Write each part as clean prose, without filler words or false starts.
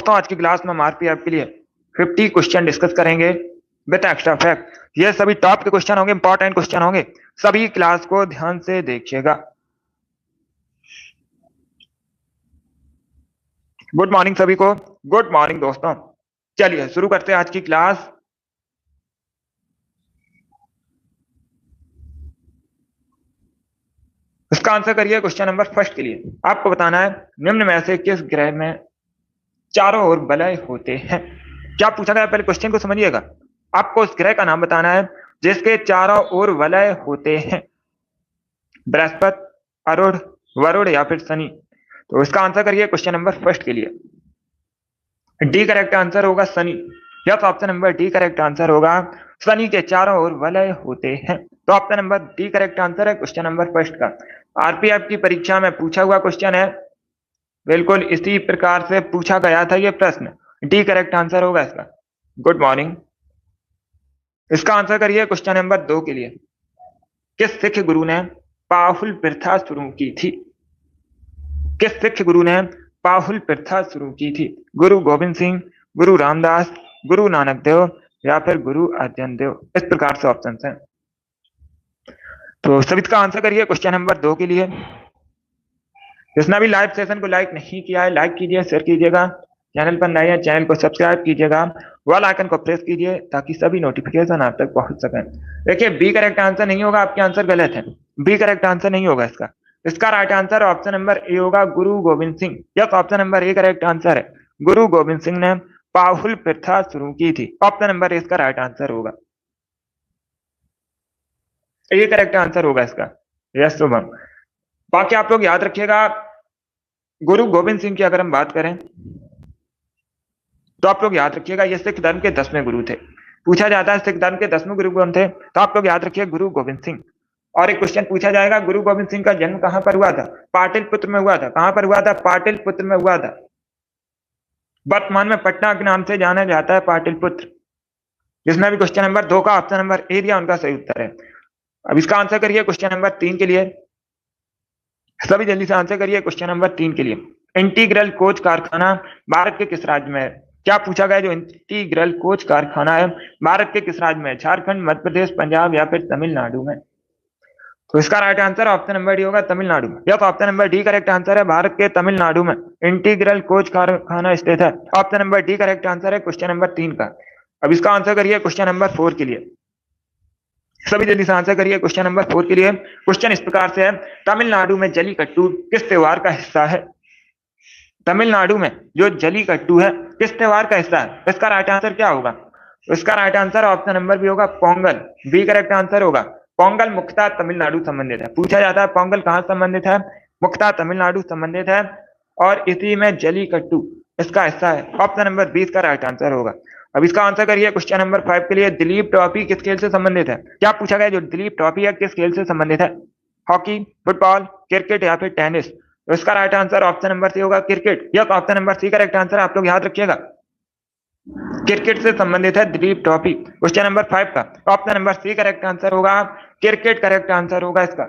दोस्तों आज की क्लास में हम आरपीएफ के लिए 50 क्वेश्चन डिस्कस करेंगे विद एक्स्ट्रा फैक्ट। ये सभी टॉप के क्वेश्चन होंगे, इंपॉर्टेंट क्वेश्चन होंगे। सभी क्लास को ध्यान से देखिएगा। गुड मॉर्निंग सभी को। गुड मॉर्निंग दोस्तों। चलिए शुरू करते हैं आज की क्लास। इसका आंसर करिए क्वेश्चन नंबर फर्स्ट के लिए। आपको बताना है निम्न में से किस ग्रह में चारों ओर वलय होते हैं। क्या पूछा गया, पहले क्वेश्चन को समझिएगा। आपको उस ग्रह का नाम बताना है जिसके चारों ओर वलय होते हैं। बृहस्पति, अरुण, वरुण या फिर शनि। तो इसका आंसर करिए क्वेश्चन नंबर फर्स्ट के लिए। डी करेक्ट आंसर होगा Shani. Yes, option number D correct answer होगा। शनि के चारों ओर वलय होते हैं। तो option number D correct answer है क्वेश्चन नंबर फर्स्ट का। आरपीएफ की परीक्षा में पूछा हुआ क्वेश्चन है, बिल्कुल इसी प्रकार से पूछा गया था ये प्रश्न। डी करेक्ट आंसर होगा इसका। Good morning. इसका आंसर करिए क्वेश्चन नंबर 2 के लिए। किस सिख गुरु ने पाहुल प्रथा शुरू की थी। किस सिख गुरु ने पाहुल प्रथा शुरू की थी। गुरु गोविंद सिंह, गुरु रामदास, गुरु नानक देव या फिर गुरु अर्जन देव। इस प्रकार से ऑप्शन हैं। तो सभी का आंसर करिए क्वेश्चन नंबर 2 के लिए। जिसने भी लाइव सेशन को लाइक नहीं किया है लाइक कीजिए, शेयर कीजिएगा। चैनल पर नए हैं चैनल को सब्सक्राइब कीजिएगा, वाल आइकन को प्रेस कीजिए ताकि सभी नोटिफिकेशन आप तक पहुंच सके। देखिए बी करेक्ट आंसर नहीं होगा, आपके आंसर गलत है। बी करेक्ट आंसर नहीं होगा इसका। इसका right answer option number A होगा, गुरु Govind Singh. Yes, option number A correct answer है। गुरु गोविंद सिंह ने पाहुल प्रथा शुरू की थी। ऑप्शन नंबर ए इसका राइट आंसर होगा। ये करेक्ट आंसर होगा इसका। यस शुभम। बाकी आप लोग याद रखिएगा, गुरु गोविंद सिंह की अगर हम बात करें तो आप लोग याद रखिएगा ये सिख धर्म के 10वें गुरु थे। पूछा जाता है सिख धर्म के 10वें गुरु कौन थे, तो आप लोग याद रखिए गुरु गोविंद सिंह। और एक क्वेश्चन पूछा जाएगा, गुरु गोविंद सिंह का जन्म कहां पर हुआ था। पाटलिपुत्र में हुआ था। कहां पर हुआ था, पाटलिपुत्र में हुआ था। वर्तमान में पटना के नाम से जाना जाता है पाटलिपुत्र। जिसमें भी क्वेश्चन नंबर 2 का ऑप्शन नंबर ए दिया उनका सही उत्तर है। अब इसका आंसर करिए क्वेश्चन नंबर 3 के लिए। सभी जल्दी से आंसर करिए क्वेश्चन नंबर 3 के लिए। इंटीग्रल कोच कारखाना भारत के किस राज्य में है। क्या पूछा गया, जो इंटीग्रल कोच कारखाना है भारत के किस राज्य में, झारखंड, मध्य प्रदेश, पंजाब या फिर तमिलनाडु में। तो इसका right answer option number D होगा, तमिलनाडु में। यह option number D correct answer है। भारत के तमिलनाडु में इंटीग्रल कोच कारखाना स्थित है। Option number D correct answer है क्वेश्चन नंबर 3 का। अब इसका आंसर करिए क्वेश्चन नंबर 4 के लिए। सभी जल्दी से आंसर करिए क्वेश्चन नंबर 4 के लिए। क्वेश्चन इस प्रकार से है, तमिलनाडु में जल्लीकट्टू किस त्योहार का हिस्सा है। तमिलनाडु में जो जल्लीकट्टू है किस त्योहार का हिस्सा है। इसका राइट आंसर क्या होगा, इसका right answer option number B होगा, पोंगल। बी करेक्ट आंसर होगा। पोंगल मुख्यतः तमिलनाडु संबंधित है। पूछा जाता है पोंगल कहां संबंधित है, मुख्यतः तमिलनाडु संबंधित है। और इसी में जल्लीकट्टू इसका हिस्सा है। ऑप्शन नंबर 20 का राइट आंसर होगा। अब इसका आंसर करिए क्वेश्चन नंबर 5 के लिए। दिलीप ट्रॉफी किस खेल से संबंधित है। क्या पूछा गया, जो दिलीप ट्रॉफी है किस खेल से संबंधित है। हॉकी, फुटबॉल, क्रिकेट या फिर टेनिस। तो इसका right answer option number C होगा, क्रिकेट। यह option number C correct answer है। आप लोग याद रखिएगा क्रिकेट से संबंधित है दिलीप ट्रॉफी। क्वेश्चन नंबर 5 का option number C correct answer होगा, क्रिकेट करेक्ट आंसर होगा इसका।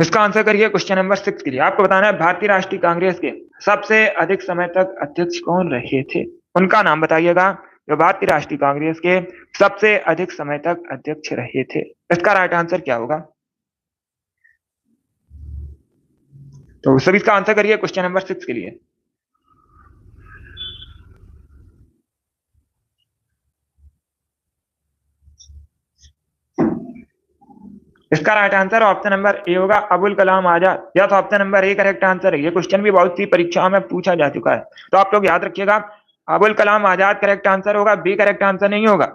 इसका आंसर करिए क्वेश्चन नंबर 6 के लिए। आपको बताना है भारतीय राष्ट्रीय कांग्रेस के सबसे अधिक समय तक अध्यक्ष कौन रहे थे। उनका नाम बताइएगा, जो भारतीय राष्ट्रीय कांग्रेस के सबसे अधिक समय तक अध्यक्ष रहे थे। इसका राइट आंसर क्या होगा। तो सभी इसका आंसर करिए क्वेश्चन नंबर 6 के लिए। इसका right answer option number A होगा, अबुल कलाम आजाद। यह तो option number A correct answer है। ये क्वेश्चन भी बहुत सी परीक्षाओं में पूछा जा चुका है, तो आप लोग याद रखिएगा अबुल कलाम आजाद करेक्ट आंसर होगा। बी करेक्ट आंसर नहीं होगा।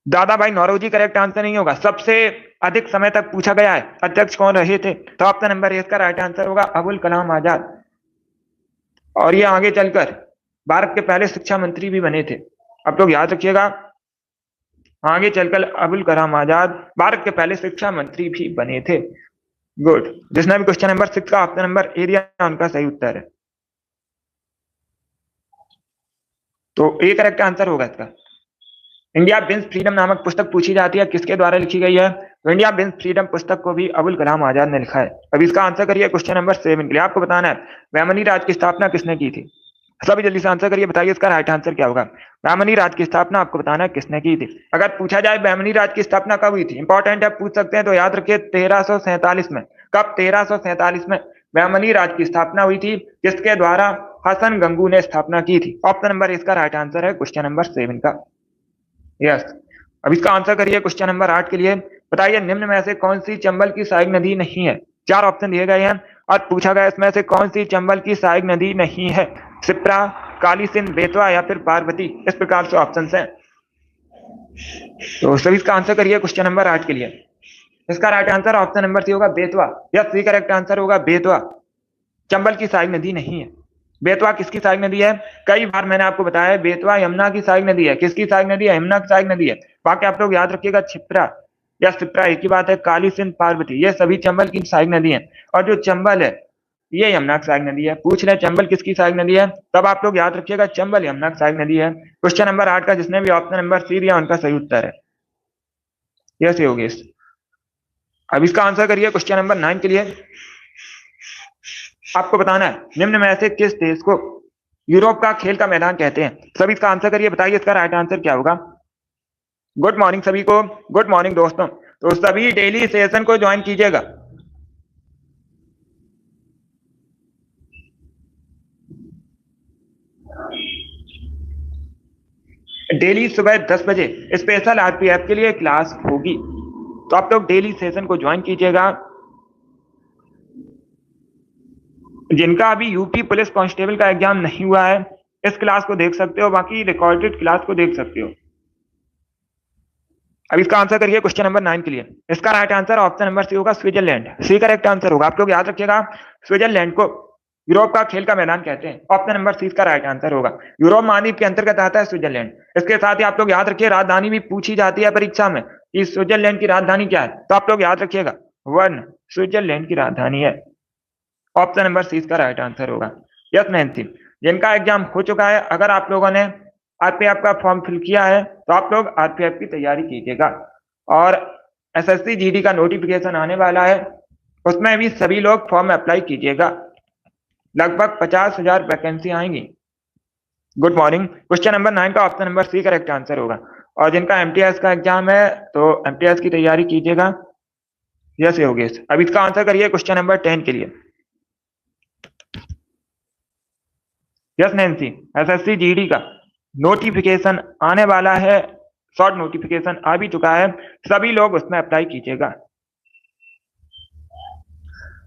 दादा भाई नौरोजी करेक्ट आंसर नहीं होगा। सबसे अधिक समय तक पूछा गया है अध्यक्ष कौन रहे थे, तो ऑप्शन नंबर ए इसका राइट आंसर होगा, अबुल कलाम आजाद। और ये आगे चलकर भारत के पहले शिक्षा मंत्री भी बने थे। आप लोग याद रखिएगा, आगे चलकर अबुल कलाम आजाद भारत के पहले शिक्षा मंत्री भी बने थे। गुड। जिसने भी क्वेश्चन नंबर 6 का ऑप्शन नंबर ए दिया उनका सही उत्तर है। तो ए करेक्ट आंसर होगा इसका। इंडिया विंस फ्रीडम नामक पुस्तक पूछी जाती है किसके द्वारा लिखी गई है, इंडिया विंस फ्रीडम पुस्तक को भी अबुल कलाम आजाद ने लिखा है। अब इसका आंसर करिए क्वेश्चन नंबर 7 के लिए। आपको बताना है बहमनी राज की स्थापना किसने की थी। सभी जल्दी से आंसर करिए, बताइए इसका राइट आंसर क्या होगा। बहमनी राज की स्थापना आपको बताना है किसने की थी। अगर पूछा जाए बहमनी राज की स्थापना कब हुई थी, इंपॉर्टेंट है, पूछ सकते हैं, तो याद रखिए 1347 में। कब? 1347 में बहमनी राज की स्थापना हुई थी। किसके द्वारा? हसन गंगू ने स्थापना की थी। ऑप्शन नंबर इसका राइट आंसर है क्वेश्चन नंबर 7 का। यस। अब इसका आंसर करिए क्वेश्चन नंबर 8 के लिए। बताइए निम्न में से कौन सी चंबल की सहायक नदी नहीं है। 4 ऑप्शन दिए गए हैं और पूछा गया इसमें से कौन सी चंबल की सहायक नदी नहीं है। शिप्रा, काली सिंध, बेतवा या फिर पार्वती। इस प्रकार से ऑप्शन है। तो सभी इसका आंसर करिए क्वेश्चन नंबर 8 के लिए। इसका right answer option number C होगा Betwa. Yes, C correct answer होगा बेतवा। चंबल की सहायक नदी नहीं है। बेतवा किसकी सहायक नदी है? कई बार मैंने आपको बताया है बेतवा यमुना की सहायक नदी है। किसकी सहायक नदी है? यमुना की सहायक नदी है। बाकी आप लोग याद रखिएगा छिप्रा या शिप्रा एक ही बात है। काली सिंध, पार्वती, ये सभी चंबल की सहायक नदी है। और जो चंबल है ये यमुना की सहायक नदी है। पूछ रहे चंबल किसकी सहायक नदी है, तब आप लोग याद रखिएगा चंबल यमुना की सहायक नदी है। क्वेश्चन नंबर 8 का जिसने भी ऑप्शन नंबर सी दिया उनका सही उत्तर है। यस योगेश। अब इसका आंसर करिए क्वेश्चन नंबर 9 के लिए। आपको बताना है निम्न में से किस देश को यूरोप का खेल का मैदान कहते हैं। सभी इसका आंसर करिए, बताइए इसका राइट आंसर क्या होगा। गुड मॉर्निंग सभी को, गुड मॉर्निंग दोस्तों। तो सभी डेली सेशन को ज्वाइन कीजिएगा। डेली सुबह 10 बजे स्पेशल आरपीएफ के लिए क्लास होगी, तो आप लोग डेली सेशन को ज्वाइन कीजिएगा। जिनका अभी यूपी पुलिस कांस्टेबल का एग्जाम नहीं हुआ है इस क्लास को देख सकते हो, बाकी रिकॉर्डेड क्लास को देख सकते हो। अब इसका आंसर करिए क्वेश्चन नंबर 9 के लिए। इसका right answer option number C होगा स्विट्जरलैंड। सी करेक्ट आंसर होगा। आप लोग याद रखिएगा स्विट्जरलैंड को यूरोप का खेल का मैदान कहते हैं। ऑप्शन नंबर सी का राइट आंसर होगा। यूरोप महाद्वीप के अंतर्गत आता है स्विट्जरलैंड। इसके साथ ही आप लोग याद रखिए राजधानी भी पूछी जाती है परीक्षा में कि स्विट्जरलैंड की राजधानी क्या है, तो आप लोग याद रखिएगा वन स्विट्जरलैंड की राजधानी है। ऑप्शन नंबर सी का राइट आंसर होगा। यस नैन्सी, जिनका एग्जाम हो चुका है, अगर आप लोगों ने आरपीएफ का फॉर्म फिल किया है तो आप लोग आरपीएफ की तैयारी कीजिएगा। और एसएससी जीडी का नोटिफिकेशन आने वाला है, उसमें भी सभी लोग फॉर्म अप्लाई कीजिएगा। लगभग 50,000 वैकेंसी आएंगी। Good morning. क्वेश्चन नंबर 9 का option number C correct answer होगा। और जिनका एमटीएस का एग्जाम है तो एमटीएस की तैयारी कीजिएगा। यस योगेश। अब इसका आंसर करिए क्वेश्चन नंबर 10 के लिए। यस नैन्सी, एसएससी जीडी का नोटिफिकेशन आने वाला है, शॉर्ट नोटिफिकेशन आ भी चुका है, सभी लोग उसमें अप्लाई कीजिएगा।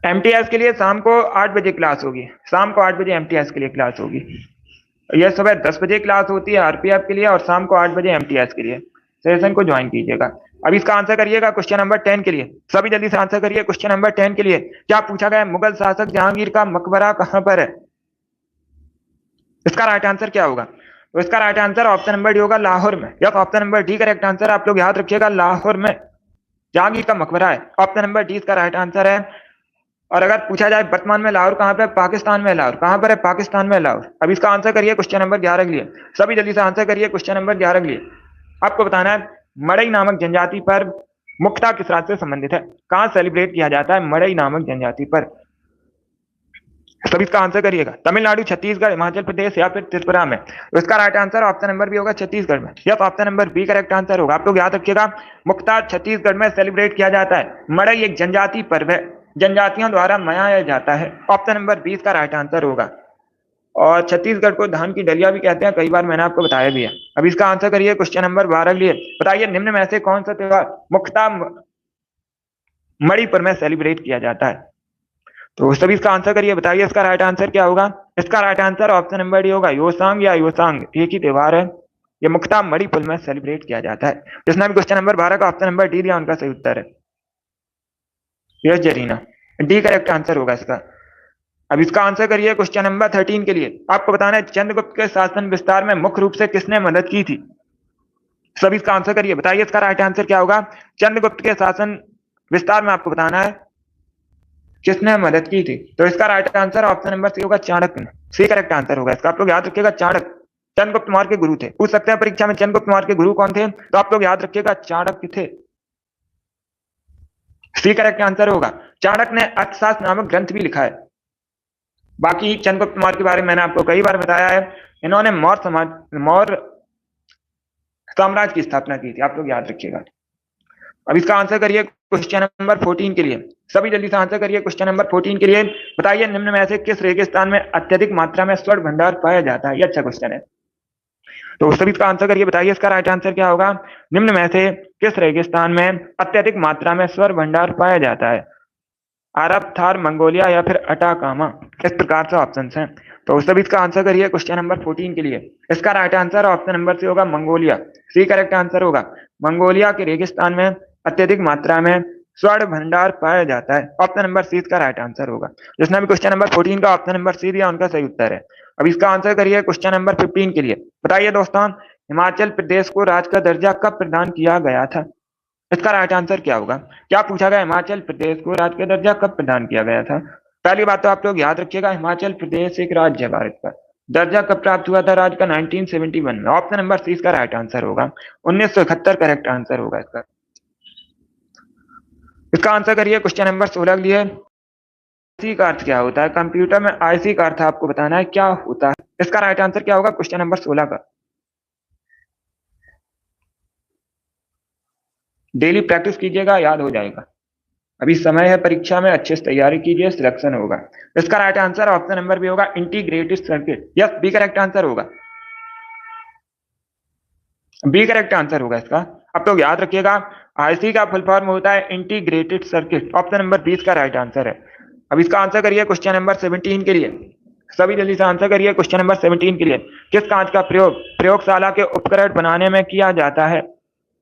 एमटीएस के लिए शाम को 8 बजे क्लास होगी। शाम को 8 बजे एमटीएस के लिए क्लास होगी। यह सुबह 10 बजे क्लास होती है आरपीएफ के लिए और शाम को 8 बजे एमटीएस के लिए। सेशन को ज्वाइन कीजिएगा। अब इसका आंसर करिएगा क्वेश्चन नंबर 10 के लिए। सभी जल्दी से आंसर करिए क्वेश्चन नंबर 10 के लिए। क्या पूछा गया? मुगल शासक जहांगीर का मकबरा कहां पर है। इसका राइट आंसर क्या होगा? तो इसका right answer option number D होगा लाहौर में। Yes, option number D correct answer. आप लोग याद रखिएगा लाहौर में जहांगीर का मकबरा है। ऑप्शन नंबर डी इसका राइट आंसर है। और अगर पूछा जाए वर्तमान में लाहौर कहां पे? पाकिस्तान में लाहौर। कहां पर है? पाकिस्तान में लाहौर। अब इसका आंसर करिए क्वेश्चन नंबर 11 के लिए। सभी जल्दी से आंसर करिए क्वेश्चन नंबर 11 के लिए। आपको बताना है मड़ई नामक जनजाति पर्व मुख्यतः किस राज्य से संबंधित है। कहां सेलिब्रेट किया जाता है मड़ई नामक जनजाति पर्व? सभी इसका आंसर करिएगा। तमिलनाडु, छत्तीसगढ़, हिमाचल प्रदेश या फिर त्रिपुरा में। तो इसका right answer option number B होगा छत्तीसगढ़ में। Yes, option number B correct answer होगा। आप लोग याद रखिएगा मुख्यतः छत्तीसगढ़ में सेलिब्रेट किया जाता है। मड़ई एक जनजाति पर्व है, जनजातियों द्वारा मनाया जाता है। ऑप्शन नंबर 20 का राइट आंसर होगा। और छत्तीसगढ़ को धान की डलिया भी कहते हैं, कई बार मैंने आपको बताया भी है। अब इसका आंसर करिए क्वेश्चन नंबर 12 के लिए। बताइए निम्न में से कौन सा त्योहार मुख्यतः मणिपुर में सेलिब्रेट किया जाता है। तो सभी इसका आंसर करिए, बताइए इसका राइट आंसर क्या होगा। इसका right answer option number D होगा योसांग या योसांग, एक ही त्योहार है, ये मुख्यतः मणिपुर में सेलिब्रेट किया जाता है। जिसने भी क्वेश्चन नंबर 12 का ऑप्शन नंबर डी दिया उनका सही उत्तर है। Yes Zarina, D correct answer होगा इसका। अब इसका आंसर करिए क्वेश्चन नंबर 13 के लिए। आपको बताना है चंद्रगुप्त के शासन विस्तार में मुख्य रूप से किसने मदद की थी। सभी इसका आंसर करिए, बताइए इसका राइट आंसर क्या होगा। चंद्रगुप्त के शासन विस्तार में आपको बताना है किसने मदद की थी। तो इसका right answer option number C होगा चाणक्य। सी करेक्ट आंसर होगा इसका। आप लोग याद रखिएगा चाणक्य चंद्रगुप्त मौर्य के गुरु थे। पूछ सकते हैं परीक्षा में चंद्रगुप्त मौर्य के गुरु कौन थे, तो आप लोग याद रखिएगा चाणक्य थे। सी करेक्ट आंसर होगा। चाणक्य ने अर्थशास्त्र नामक ग्रंथ भी लिखा है। बाकी चंद्रगुप्त मौर्य के बारे में मैंने आपको कई बार बताया है, इन्होंने मौर्य साम्राज्य की स्थापना की थी, आप लोग याद रखिएगा। अब इसका आंसर करिए क्वेश्चन नंबर 14 के लिए। सभी जल्दी से आंसर करिए क्वेश्चन नंबर 14 के लिए। बताइए निम्न में से किस रेगिस्तान में अत्यधिक मात्रा में स्वर्ण भंडार पाया जाता है? ये अच्छा क्वेश्चन है, तो सभी इसका आंसर करिए। बताइए इसका राइट आंसर क्या होगा? निम्न में से किस रेगिस्तान में अत्यधिक मात्रा में स्वर्ण भंडार पाया जाता है? अरब, थार, मंगोलिया या फिर अटाकामा? इस प्रकार से ऑप्शन हैं, तो सभी इसका आंसर करिए क्वेश्चन नंबर 14 के लिए। इसका right answer option number C होगा, मंगोलिया। सी करेक्ट आंसर होगा। मंगोलिया के रेगिस्तान में अत्यधिक मात्रा में स्वर्ण भंडार पाया जाता है। ऑप्शन नंबर सी इसका राइट आंसर होगा। जिसने भी क्वेश्चन नंबर 14 का ऑप्शन नंबर सी दिया उनका सही उत्तर है। अब इसका आंसर करिए क्वेश्चन नंबर 15 के लिए। बताइए दोस्तों, हिमाचल प्रदेश को राज्य का दर्जा कब प्रदान किया गया था? इसका राइट आंसर क्या होगा? क्या पूछा गया? हिमाचल प्रदेश को राज्य का दर्जा कब प्रदान किया गया था? पहली बात तो आप लोग याद रखिएगा, हिमाचल प्रदेश एक राज्य है भारत का। दर्जा कब प्राप्त हुआ था राज्य का? 1971 में। ऑप्शन नंबर सी इसका राइट आंसर होगा। 1971 करेक्ट आंसर होगा इसका। इसका आंसर करिए क्वेश्चन नंबर 16 के लिए। आईसी का अर्थ क्या होता है? कंप्यूटर में आईसी का अर्थ आपको बताना है क्या होता है। इसका राइट आंसर क्या होगा क्वेश्चन नंबर 16 का? डेली प्रैक्टिस कीजिएगा, याद हो जाएगा। अभी समय है परीक्षा में, अच्छे से तैयारी कीजिए, सिलेक्शन होगा। इसका right answer option number B होगा, integrated circuit. Yes, B correct answer होगा। बी करेक्ट आंसर होगा इसका। अब तो याद रखिएगा, आईसी का फुल फॉर्म होता है इंटीग्रेटेड सर्किट। ऑप्शन नंबर 20 का राइट आंसर है। अब इसका आंसर करिए क्वेश्चन नंबर 17 के लिए। सभी जल्दी से आंसर करिए क्वेश्चन नंबर 17 के लिए। किस कांच का प्रयोग प्रयोगशाला के उपकरण बनाने में किया जाता है?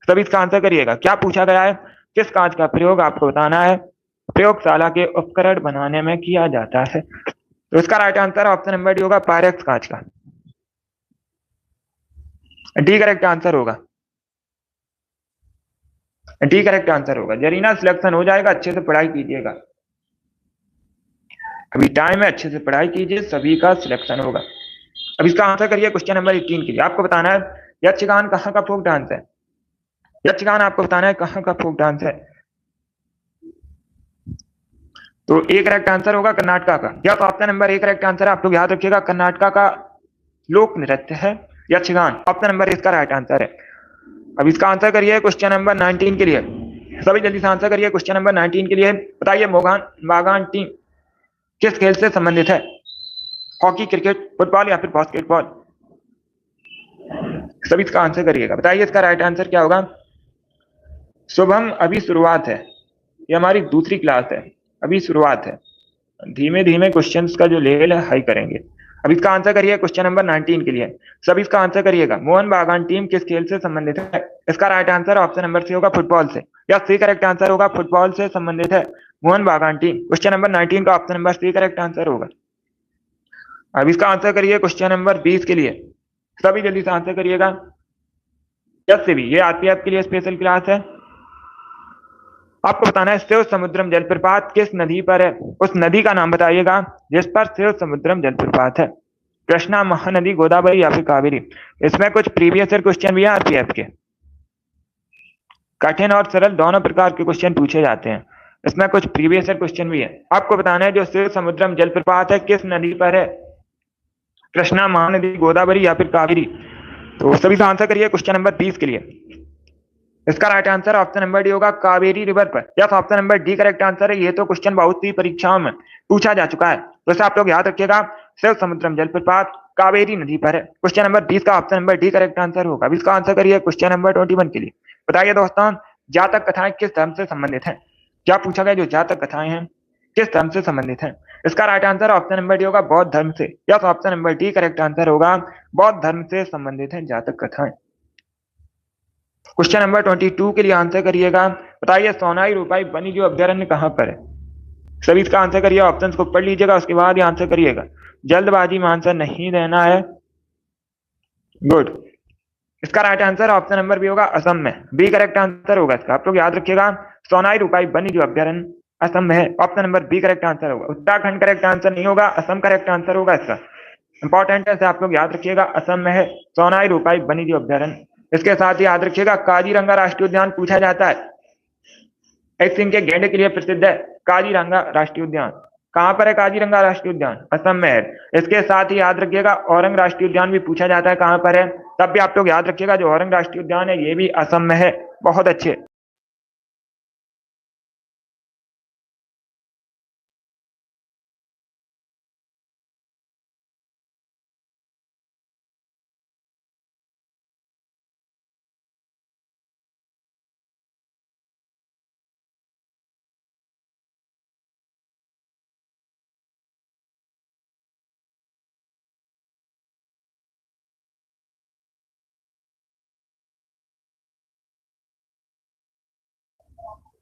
सभी इसका आंसर करिएगा। क्या पूछा गया है? किस कांच का प्रयोग आपको बताना है प्रयोगशाला के उपकरण बनाने में किया जाता है? तो इसका right answer option number D होगा, पायरेक्स कांच का। डी करेक्ट आंसर होगा। डी करेक्ट आंसर होगा। जरीना सिलेक्शन हो जाएगा, अच्छे से पढ़ाई कीजिएगा, अभी टाइम है, अच्छे से पढ़ाई कीजिए, सभी का सिलेक्शन होगा। अब इसका आंसर करिए क्वेश्चन नंबर 18 के लिए। आपको बताना है यक्षगान कहाँ का फोक डांस है? यक्षगान आपको बताना है कहाँ का फोक डांस है। तो एक करेक्ट आंसर होगा कर्नाटका का। या तो ऑप्शन नंबर एक करेक्ट आंसर है, आप लोग याद रखिएगा, कर्नाटका का लोक नृत्य है यक्षगान। ऑप्शन नंबर इसका राइट आंसर है। अब इसका आंसर करिए क्वेश्चन नंबर 19 के लिए। सभी जल्दी से आंसर करिए क्वेश्चन नंबर 19 के लिए। बताइए बागान टीम किस खेल से संबंधित है? हॉकी, क्रिकेट, फुटबॉल या फिर बास्केटबॉल? सभी इसका आंसर करिएगा। बताइए इसका राइट आंसर क्या होगा? शुभम, अभी शुरुआत है, ये हमारी दूसरी क्लास है, अभी शुरुआत है, धीमे धीमे क्वेश्चंस का जो लेवल है हाई करेंगे। अब इसका आंसर करिए क्वेश्चन नंबर 19 के लिए। सब इसका आंसर करिएगा। मोहन बागान टीम किस खेल से संबंधित है? इसका right answer option number C होगा, फुटबॉल से। या सी करेक्ट आंसर होगा, फुटबॉल से संबंधित है मोहन बागान टीम। क्वेश्चन नंबर 19 का option number C correct answer होगा। अब इसका आंसर करिए क्वेश्चन नंबर 20 के लिए। सभी जल्दी से आंसर करिएगा। यस से भी, ये आरपीएफ के लिए स्पेशल क्लास है। आपको बताना है शिव समुद्रम जलप्रपात किस नदी पर है? उस नदी का नाम बताइएगा जिस पर शिव समुद्रम जलप्रपात है। कृष्णा, महानदी, गोदावरी या फिर कावेरी? इसमें कुछ प्रीवियस ईयर क्वेश्चन भी है आरपीएफ के, कठिन और सरल दोनों प्रकार के क्वेश्चन पूछे जाते हैं। इसमें कुछ प्रीवियस ईयर क्वेश्चन भी है। आपको बताना है जो शिव समुद्रम जलप्रपात है किस नदी पर है? कृष्णा, महानदी, गोदावरी या फिर कावेरी? तो सभी से आंसर करिए क्वेश्चन नंबर 20 के लिए। इसका right answer option number D होगा, कावेरी रिवर पर। Yes, option number D correct answer है। ये तो क्वेश्चन बहुत सी परीक्षाओं में पूछा जा चुका है, तो इसे आप लोग याद रखिएगा, शिव समुद्रम जलप्रपात कावेरी नदी पर है। क्वेश्चन नंबर 20 का option number D correct answer होगा। अब इसका आंसर करिए क्वेश्चन नंबर 21 के लिए। बताइए दोस्तों, जातक कथाएं किस धर्म से संबंधित है? क्या पूछा गया? जो जातक कथाएं हैं किस धर्म से संबंधित है? इसका right answer option number D होगा, बौद्ध धर्म से। Yes, option number D correct answer होगा, बौद्ध धर्म से संबंधित है जातक कथाएं। क्वेश्चन नंबर 22 के लिए आंसर करिएगा। बताइए सोनाई रूपाई वन्यजीव अभ्यारण्य कहां पर है? सभी इसका आंसर करिए, ऑप्शंस को पढ़ लीजिएगा, उसके बाद ही आंसर करिएगा, जल्दबाजी में आंसर नहीं देना है। गुड। इसका right answer option number B होगा, असम में। बी करेक्ट आंसर होगा इसका। आप लोग याद रखिएगा, सोनाई रूपाई वन्यजीव अभ्यारण्य असम में है। Option number B correct answer होगा। उत्तराखंड करेक्ट आंसर नहीं होगा, असम करेक्ट आंसर होगा इसका। इंपॉर्टेंट है, आप लोग याद रखिएगा, असम में है सोनाई रूपाई वन्यजीव अभ्यारण्य। इसके साथ ही याद रखिएगा, काजीरंगा राष्ट्रीय उद्यान पूछा जाता है। एक सिंह के गैंडे के लिए प्रसिद्ध है काजीरंगा राष्ट्रीय उद्यान। कहाँ पर है काजीरंगा राष्ट्रीय उद्यान? असम में है। इसके साथ ही याद रखिएगा औरंग राष्ट्रीय उद्यान भी पूछा जाता है, कहाँ पर है? तब भी आप लोग याद रखिएगा जो औरंग राष्ट्रीय उद्यान है ये भी असम में है। बहुत अच्छे।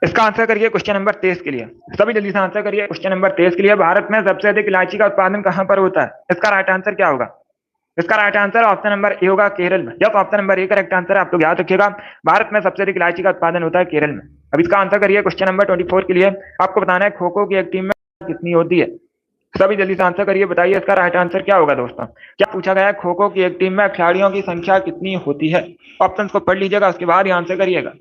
इसका आंसर करिए क्वेश्चन नंबर 23 के लिए। सभी जल्दी से आंसर करिए क्वेश्चन नंबर 23 के लिए। भारत में सबसे अधिक इलायची का उत्पादन कहां पर होता है? इसका राइट आंसर क्या होगा? इसका right answer option number A होगा केरल में। जब option number A correct answer है, आप लोग याद रखिएगा भारत में सबसे अधिक इलायची का उत्पादन होता है केरल में। अब इसका आंसर करिए क्वेश्चन नंबर 24 के लिए। आपको बताना है खो खो की एक टीम में कितनी होती है? सभी जल्दी से आंसर करिए, बताइए इसका राइट आंसर क्या होगा दोस्तों। क्या पूछा गया है? खो खो की एक टीम में खिलाड़ियों की संख्या कितनी होती है? ऑप्शन को पढ़ लीजिएगा, उसके बाद ही आंसर करिएगा।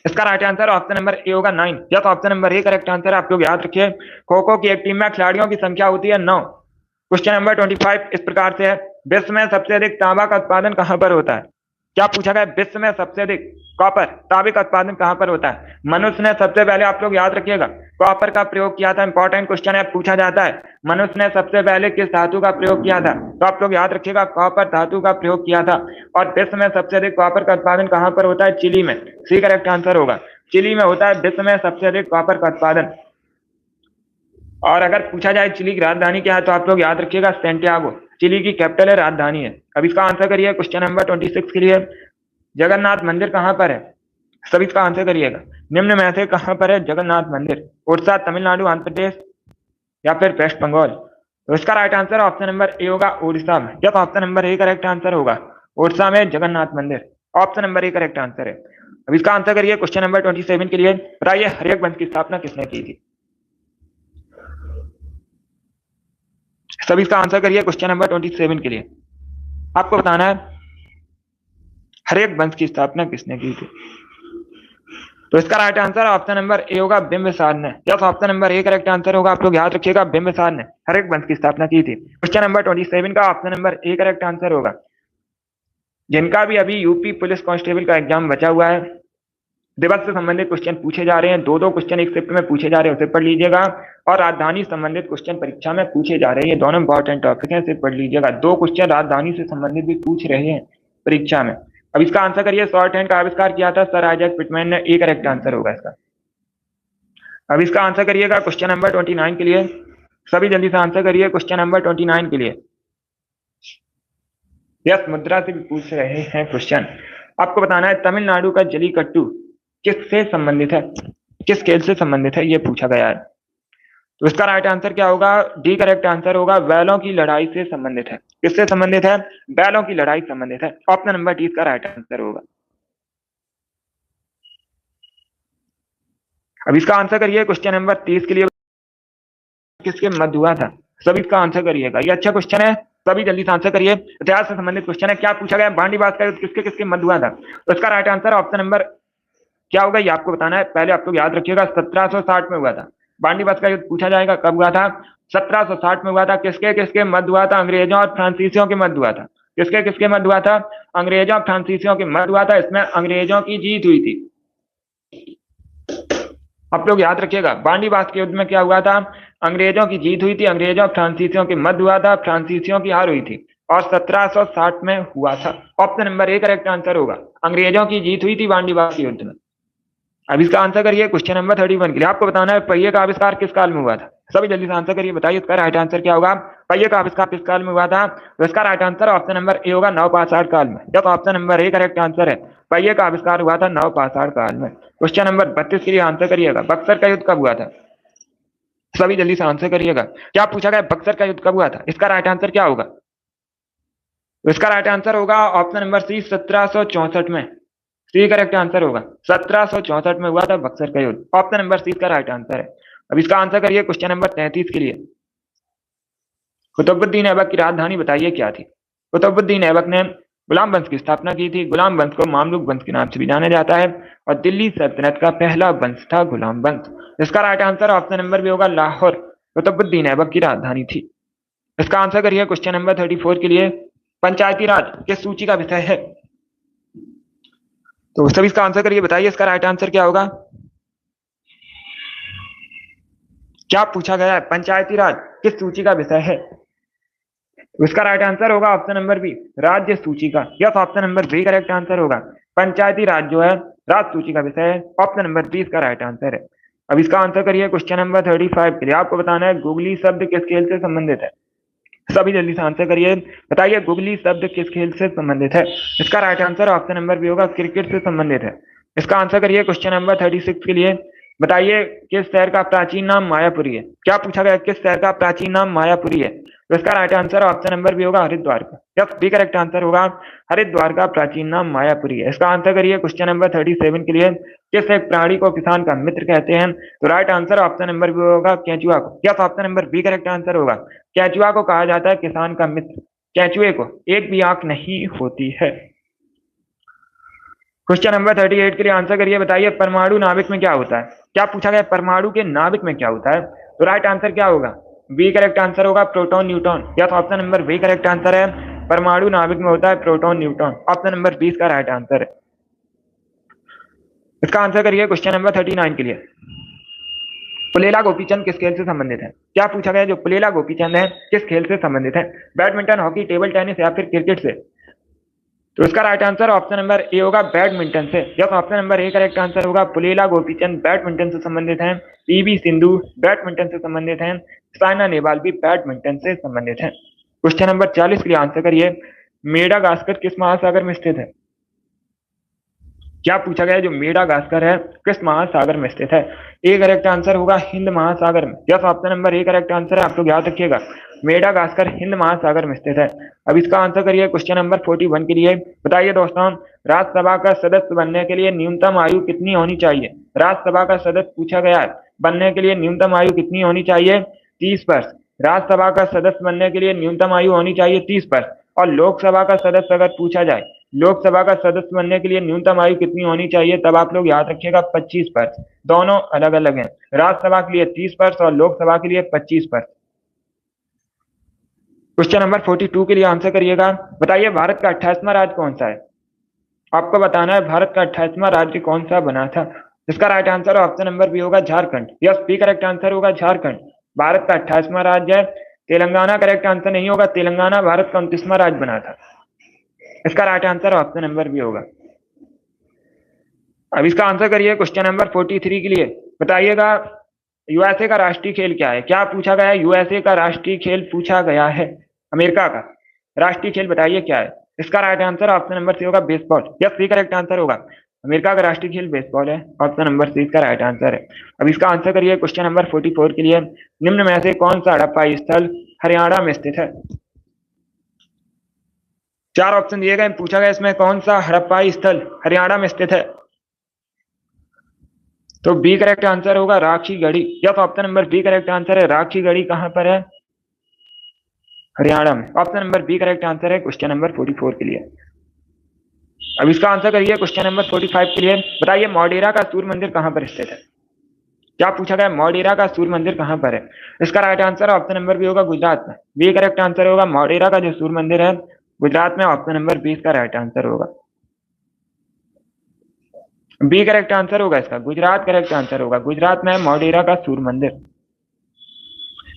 इसका right answer option number A होगा 9। Yes, option number A correct answer. आप लोग याद रखिए खो खो की एक टीम में खिलाड़ियों की संख्या होती है 9। क्वेश्चन नंबर 25 इस प्रकार से है, विश्व में सबसे अधिक तांबा का उत्पादन कहां पर होता है? क्या पूछा गया? विश्व में सबसे अधिक कॉपर तांबे का उत्पादन कहां पर होता है? मनुष्य ने सबसे पहले, आप लोग याद रखिएगा, कॉपर का प्रयोग किया था। इंपॉर्टेंट क्वेश्चन है, पूछा जाता है मनुष्य ने सबसे पहले किस धातु का प्रयोग किया था? तो आप लोग याद रखिएगा कॉपर धातु का प्रयोग किया था। और विश्व में सबसे अधिक कॉपर का उत्पादन कहां पर होता है? चिली में। सी करेक्ट आंसर होगा, चिली में होता है विश्व में सबसे अधिक कॉपर का उत्पादन। और अगर पूछा जाए चिली की राजधानी क्या है, तो आप लोग याद रखिएगा सैंटियागो, चिली की कैपिटल है, राजधानी है। अब इसका आंसर करिए क्वेश्चन नंबर 26 के लिए। जगन्नाथ मंदिर कहां पर है? सभी इसका आंसर करिएगा। निम्न में से कहां पर है जगन्नाथ मंदिर? उड़ीसा, तमिलनाडु, आंध्र प्रदेश या फिर वेस्ट बंगाल? तो इसका right answer option number A होगा उड़ीसा में। जब option number A correct answer होगा, उड़ीसा में जगन्नाथ मंदिर, option number A correct answer है। अब इसका आंसर करिए क्वेश्चन नंबर 27 के लिए। बताइए हरियक वंश की स्थापना किसने की थी? सभी इसका आंसर करिए क्वेश्चन नंबर 27 के लिए। आपको बताना है हरियक वंश की स्थापना किसने की थी? तो इसका right answer option number A होगा बिंबिसार ने। Yes, option number A correct answer होगा। आप लोग याद रखिएगा बिंबिसार ने हरियक वंश की स्थापना की थी। क्वेश्चन नंबर 27 का option number A correct answer होगा। जिनका भी अभी यूपी पुलिस कांस्टेबल का एग्जाम बचा हुआ है, दिवस से संबंधित क्वेश्चन पूछे जा रहे हैं, दो क्वेश्चन एक शिफ्ट में पूछे जा रहे हैं, उसे पढ़ लीजिएगा। और राजधानी संबंधित क्वेश्चन परीक्षा में पूछे जा रहे हैं, दोनों इंपॉर्टेंट टॉपिक है, इसे पढ़ लीजिएगा। 2 क्वेश्चन राजधानी से संबंधित भी पूछ रहे हैं परीक्षा में। अब इसका आंसर करिए। शॉर्ट हैंड का आविष्कार किया था सर आइजैक पिटमैन ने। ए करेक्ट आंसर होगा इसका। अब इसका आंसर करिएगा क्वेश्चन नंबर 29 के लिए। सभी जल्दी से आंसर करिए क्वेश्चन नंबर 29 के लिए। यस, मुद्रा से भी पूछ रहे हैं क्वेश्चन। आपको बताना है तमिलनाडु का जलीकट्टू किससे संबंधित है, किस खेल से संबंधित है, ये पूछा गया है। तो इसका राइट आंसर क्या होगा? डी करेक्ट आंसर होगा, बैलों की लड़ाई से संबंधित है। किससे संबंधित है? बैलों की लड़ाई संबंधित है। ऑप्शन नंबर डी इसका राइट आंसर होगा। अब इसका आंसर करिए क्वेश्चन नंबर 30 के लिए। किसके मध्य हुआ था? सभी इसका आंसर करिएगा, ये अच्छा क्वेश्चन है, सभी जल्दी से आंसर करिए। इतिहास से संबंधित क्वेश्चन है। क्या पूछा गया? बांडीबास का युद्ध किसके किसके मध्य हुआ था? तो इसका राइट आंसर ऑप्शन नंबर क्या होगा, ये आपको बताना है। पहले आप लोग याद रखिएगा 1760 में हुआ था बांडीबास का युद्ध। पूछा जाएगा कब हुआ था? 1760 में हुआ था। किसके किसके मध्य हुआ था? अंग्रेजों और फ्रांसीसियों के मध्य हुआ था। किसके किसके मध्य हुआ था? अंग्रेजों और फ्रांसीसियों के मध्य हुआ था। इसमें अंग्रेजों की जीत हुई थी। आप लोग याद रखिएगा बांडीबास के युद्ध में क्या हुआ था? अंग्रेजों की जीत हुई थी। अंग्रेजों फ्रांसीसियों के मध्य हुआ था, फ्रांसीसियों की हार हुई थी और 1760 में हुआ था। Option number A correct answer होगा, अंग्रेजों की जीत हुई थी बांडीबास के युद्ध में। अब इसका आंसर करिए क्वेश्चन नंबर 31 के लिए। आपको बताना है पहिए का आविष्कार किस काल में हुआ था? सभी जल्दी से आंसर करिए, बताइए इसका राइट आंसर क्या होगा। पहिए का आविष्कार किस काल में हुआ था? तो इसका right answer option number A होगा नवपाषाण काल में। जब option number A correct answer है, पहिए का आविष्कार हुआ था नवपाषाण काल में। क्वेश्चन नंबर 32 के लिए आंसर करिएगा। बक्सर का युद्ध कब हुआ था? सभी जल्दी से आंसर करिएगा। क्या पूछा गया? बक्सर का युद्ध कब हुआ था? इसका राइट आंसर क्या होगा? तो इसका राइट आंसर होगा ऑप्शन नंबर सी 1764 में। सी करेक्ट आंसर होगा, 1764 में हुआ था बक्सर का युद्ध। ऑप्शन नंबर सी का राइट आंसर है। अब इसका आंसर करिए क्वेश्चन नंबर 33 के लिए। कुतुबुद्दीन ऐबक की राजधानी बताइए क्या थी? कुतुबुद्दीन ऐबक ने गुलाम वंश की स्थापना की थी? गुलाम वंश को मामलुक वंश के नाम से भी जाना जाता है और दिल्ली सल्तनत का पहला वंश था गुलाम वंश। इसका right answer option number B होगा लाहौर, कुतुबुद्दीन ऐबक की राजधानी थी। इसका आंसर करिए क्वेश्चन नंबर 34 के लिए। पंचायती राज किस सूची का विषय है? तो सभी इसका आंसर करिए, बताइए इसका राइट आंसर क्या होगा। क्या पूछा गया है? पंचायती राज किस सूची का विषय है? तो इसका राइट आंसर होगा ऑप्शन नंबर बी, राज्य सूची का। Yes, option number B correct answer होगा। पंचायती राज जो है राज्य सूची का विषय है। ऑप्शन नंबर बी इसका राइट आंसर है। अब इसका आंसर करिए क्वेश्चन नंबर 35 के लिए। आपको बताना है गुगली शब्द किस खेल से संबंधित है। सभी जल्दी से आंसर करिए, बताइए गुगली शब्द किस खेल से संबंधित है। इसका right answer option number B होगा, क्रिकेट से संबंधित है। इसका आंसर करिए क्वेश्चन नंबर 36 के लिए। बताइए किस शहर का प्राचीन नाम मायापुरी है। क्या पूछा गया? किस शहर का प्राचीन नाम मायापुरी है? तो इसका right answer option number B होगा, हरिद्वार का। यस, बी करेक्ट आंसर होगा, हरिद्वार का प्राचीन नाम मायापुरी है। इसका आंसर करिए क्वेश्चन नंबर 37 के लिए। किस एक प्राणी को किसान का मित्र कहते हैं? तो right answer option number B होगा, केंचुआ को। Yes, option number B correct answer होगा। केंचुआ को कहा जाता है किसान का मित्र। केंचुए को एक भी आंख नहीं होती है। क्वेश्चन नंबर 38 के लिए आंसर करिए, बताइए परमाणु नाभिक में क्या होता है। क्या पूछा गया? परमाणु के नाभिक में क्या होता है? तो राइट आंसर क्या होगा? बी करेक्ट आंसर होगा, proton neutron. Yes, option number B correct answer है। परमाणु नाभिक में होता है प्रोटॉन न्यूट्रॉन। ऑप्शन नंबर 20 का राइट आंसर है। इसका आंसर करिए क्वेश्चन नंबर 39 के लिए। पुलेला गोपीचंद किस खेल से संबंधित है? क्या पूछा गया? जो पुलेला गोपीचंद है किस खेल से संबंधित है? बैडमिंटन, हॉकी, टेबल टेनिस या फिर क्रिकेट से? तो इसका right answer option number A होगा, बैडमिंटन से। Yes, option number A correct answer होगा। पुलेला गोपीचंद बैडमिंटन से संबंधित हैं। पीवी सिंधु बैडमिंटन से संबंधित हैं। साइना नेहवाल भी बैडमिंटन से संबंधित हैं। क्वेश्चन नंबर 40 के लिए आंसर करिए, मेडागास्कर किस महासागर में स्थित है? क्या पूछा गया? जो मेडागास्कर है किस महासागर में स्थित है? ए करेक्ट आंसर होगा, हिंद महासागर में। Yes, option number A correct answer है। आप लोग याद रखिएगा, मेडागास्कर हिंद महासागर में स्थित है। अब इसका आंसर करिए क्वेश्चन नंबर 41 के लिए। बताइए दोस्तों, राज्यसभा का सदस्य बनने के लिए न्यूनतम आयु कितनी होनी चाहिए? राज्यसभा का सदस्य पूछा गया है, बनने के लिए न्यूनतम आयु कितनी होनी चाहिए? 30 वर्ष। राज्यसभा का सदस्य बनने के लिए न्यूनतम आयु होनी चाहिए 30 वर्ष। और लोकसभा का सदस्य अगर पूछा जाए, लोकसभा का सदस्य बनने के लिए न्यूनतम आयु कितनी होनी चाहिए, तब आप लोग याद रखिएगा 25 वर्ष। दोनों अलग अलग हैं, राज्यसभा के लिए 30 वर्ष और लोकसभा के लिए 25 वर्ष। क्वेश्चन नंबर 42 के लिए आंसर करिएगा, बताइए भारत का 28वां राज्य कौन सा है? आपको बताना है भारत का 28वां राज्य कौन सा बना था। इसका right answer option number B होगा, Jharkhand. Yes, B correct answer होगा, झारखंड भारत का 28वां राज्य है। तेलंगाना करेक्ट आंसर नहीं होगा, तेलंगाना भारत का 29वां राज्य बना था। इसका right answer option number B होगा। अब इसका आंसर करिए क्वेश्चन नंबर 43 के लिए। बताइएगा यूएसए का राष्ट्रीय खेल क्या है? क्या पूछा गया है? यूएसए का राष्ट्रीय खेल पूछा गया है। अमेरिका का राष्ट्रीय खेल बताइए क्या है? इसका right answer option number C होगा, baseball. Yes, C correct answer होगा। अमेरिका का राष्ट्रीय खेल बेसबॉल है। ऑप्शन नंबर सी इसका राइट आंसर है। अब इसका आंसर करिए क्वेश्चन नंबर 44 के लिए। निम्न में से कौन सा हड़प्पा स्थल हरियाणा में स्थित है? चार ऑप्शन दिए गए, पूछा गया इसमें कौन सा हड़प्पा स्थल हरियाणा में स्थित है? तो बी करेक्ट आंसर होगा, Rakhi Garhi. Yes, option number B correct answer है। राखी गढ़ी कहां पर है? हरियाणा में। Option number B correct answer है क्वेश्चन नंबर 44 के लिए। अब इसका आंसर करिए क्वेश्चन नंबर 45 के लिए। बताइए मोढेरा का सूर्य मंदिर कहां पर स्थित है? क्या पूछा गया? मोढेरा का सूर्य मंदिर कहां पर है? इसका right answer option number B होगा, गुजरात में। बी करेक्ट आंसर होगा, मोढेरा का जो सूर्य मंदिर है गुजरात में। ऑप्शन नंबर 20 का राइट आंसर होगा। बी करेक्ट आंसर होगा इसका, गुजरात करेक्ट आंसर होगा। गुजरात में मोढेरा का सूर्य मंदिर।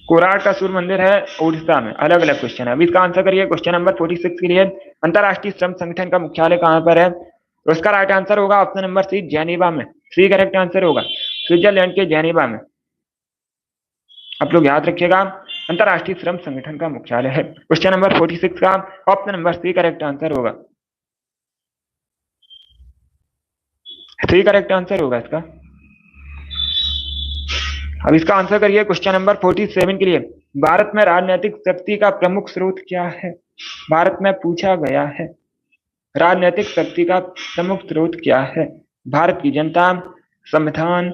कोराट का सूर्य मंदिर है उड़ीसा में। अलग अलग क्वेश्चन है। अब इसका आंसर करिए क्वेश्चन नंबर 46 के लिए। अंतरराष्ट्रीय श्रम संगठन का मुख्यालय कहां पर है? तो इसका राइट आंसर होगा ऑप्शन नंबर सी, जेनेवा में। सी करेक्ट आंसर होगा, स्विट्जरलैंड के जेनेवा में। आप लोग याद रखिएगा, अंतरराष्ट्रीय श्रम संगठन का मुख्यालय है। क्वेश्चन नंबर 46 का option number C correct answer होगा। सी करेक्ट आंसर होगा इसका। अब इसका आंसर करिए क्वेश्चन नंबर 47 के लिए। भारत में राजनीतिक शक्ति का प्रमुख स्रोत क्या है? भारत में पूछा गया है, राजनीतिक शक्ति का प्रमुख स्रोत क्या है? भारत की जनता, संविधान,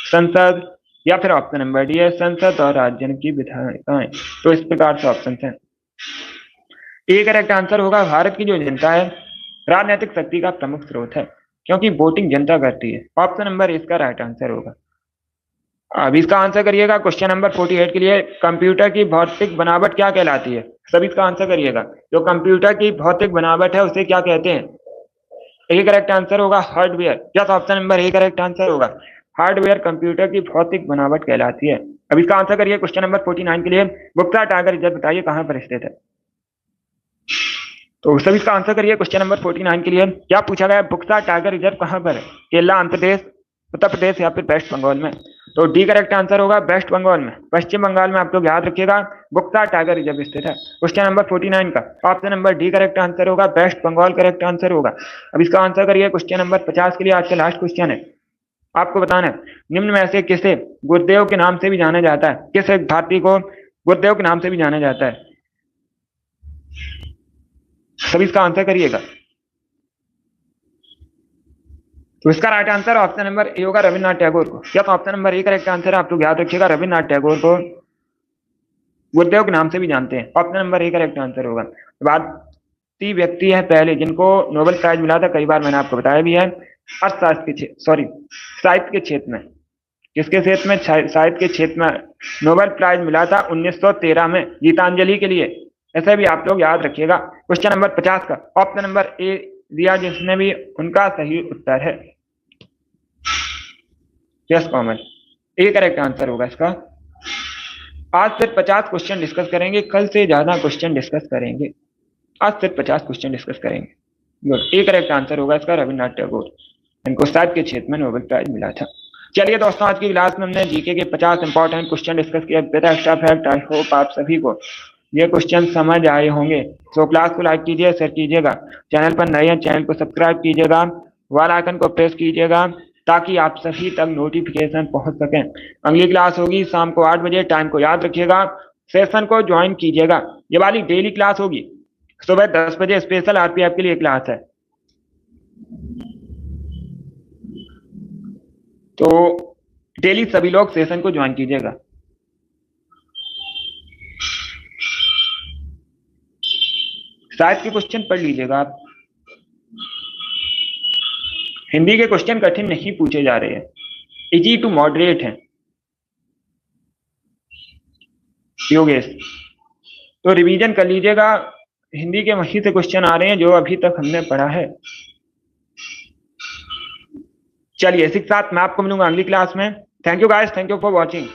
संसद या फिर ऑप्शन नंबर डी है, संसद और राज्य की विधायिकाएं। तो इस प्रकार से ऑप्शन है। ए करेक्ट आंसर होगा भारत की जो जनता है राजनीतिक शक्ति का प्रमुख स्रोत है, क्योंकि वोटिंग जनता करती है। ऑप्शन नंबर इसका राइट आंसर होगा। अब इसका आंसर करिएगा क्वेश्चन नंबर 48 के लिए, कंप्यूटर की भौतिक बनावट क्या कहलाती है? सभी इसका आंसर करिएगा। जो कंप्यूटर की भौतिक बनावट है उसे क्या कहते हैं? ए करेक्ट आंसर होगा hardware. Yes, option number A correct answer होगा। हार्डवेयर कंप्यूटर की भौतिक बनावट कहलाती है। अब इसका आंसर करिए क्वेश्चन नंबर 49 के लिए, बुक्सा टाइगर रिजर्व बताइए कहां पर स्थित है? तो सभी इसका आंसर करिए क्वेश्चन नंबर 49 के लिए। क्या पूछा गया? बुक्सा टाइगर रिजर्व कहां पर है? केरला, आंध्र प्रदेश, उत्तर प्रदेश या फिर वेस्ट बंगाल में? तो डी करेक्ट आंसर होगा वेस्ट बंगाल में, पश्चिम बंगाल में। आप लोग याद रखिएगा बुक्सा टाइगर रिजर्व स्थित है। क्वेश्चन नंबर 49 का option number D correct answer होगा, वेस्ट बंगाल करेक्ट आंसर होगा। अब इसका आंसर करिए क्वेश्चन नंबर 50 के लिए। आज का लास्ट क्वेश्चन है, आपको बताना है निम्न में से किसे गुरुदेव के नाम से भी जाना जाता है? किस एक भारतीय को गुरुदेव के नाम से भी जाना जाता है? सभी इसका आंसर करिएगा। तो इसका right answer option number A होगा, रविन्द्रनाथ टैगोर को। क्या तो option number A correct answer है। आप लोग याद रखिएगा रविन्द्रनाथ टैगोर को गुरुदेव के नाम से भी जानते हैं। Option number A correct answer होगा। भारतीय व्यक्ति है पहले जिनको नोबेल प्राइज मिला था, कई बार मैंने आपको बताया भी है, अर्थशास्त्र के साहित्य के क्षेत्र में। किसके क्षेत्र में? साहित्य के क्षेत्र में नोबेल प्राइज मिला था 1913 में गीतांजलि के लिए। ऐसे भी आप लोग याद रखिएगा। क्वेश्चन नंबर 50 का ऑप्शन नंबर ए दिया जिसने भी, उनका सही उत्तर है yes common, A correct answer होगा इसका। आज सिर्फ 50 क्वेश्चन डिस्कस करेंगे, कल से ज्यादा क्वेश्चन डिस्कस करेंगे। आज सिर्फ 50 क्वेश्चन डिस्कस करेंगे। गुड, ए करेक्ट आंसर होगा इसका, रविन्द्रनाथ टैगोर। इनको साहित्य के क्षेत्र में नोबेल प्राइज मिला था। चलिए दोस्तों, आज की क्लास में हमने जीके के 50 इंपॉर्टेंट क्वेश्चन डिस्कस किया। बेटा एक्स्ट्रा फैक्ट, आई होप आप सभी को ये क्वेश्चन समझ आए होंगे। तो क्लास को लाइक कीजिए, शेयर कीजिएगा। चैनल पर नए हैं, चैनल को सब्सक्राइब कीजिएगा, बेल आइकन को प्रेस कीजिएगा ताकि आप सभी तक नोटिफिकेशन पहुंच सके। अगली क्लास होगी शाम को 8 बजे, टाइम को याद रखिएगा। सेशन को ज्वाइन कीजिएगा। ये वाली डेली क्लास होगी सुबह 10 बजे, स्पेशल आरपीएफ के लिए क्लास है। तो डेली सभी लोग सेशन को ज्वाइन कीजिएगा। साहित्य के क्वेश्चन पढ़ लीजिएगा आप। हिंदी के क्वेश्चन कठिन नहीं पूछे जा रहे हैं, इजी टू मॉडरेट हैं योगेश। तो रिवीजन कर लीजिएगा, हिंदी के वहीं से क्वेश्चन आ रहे हैं जो अभी तक हमने पढ़ा है। चलिए इसी के साथ मैं आपको मिलूंगा अगली क्लास में। Thank you guys, thank you for watching.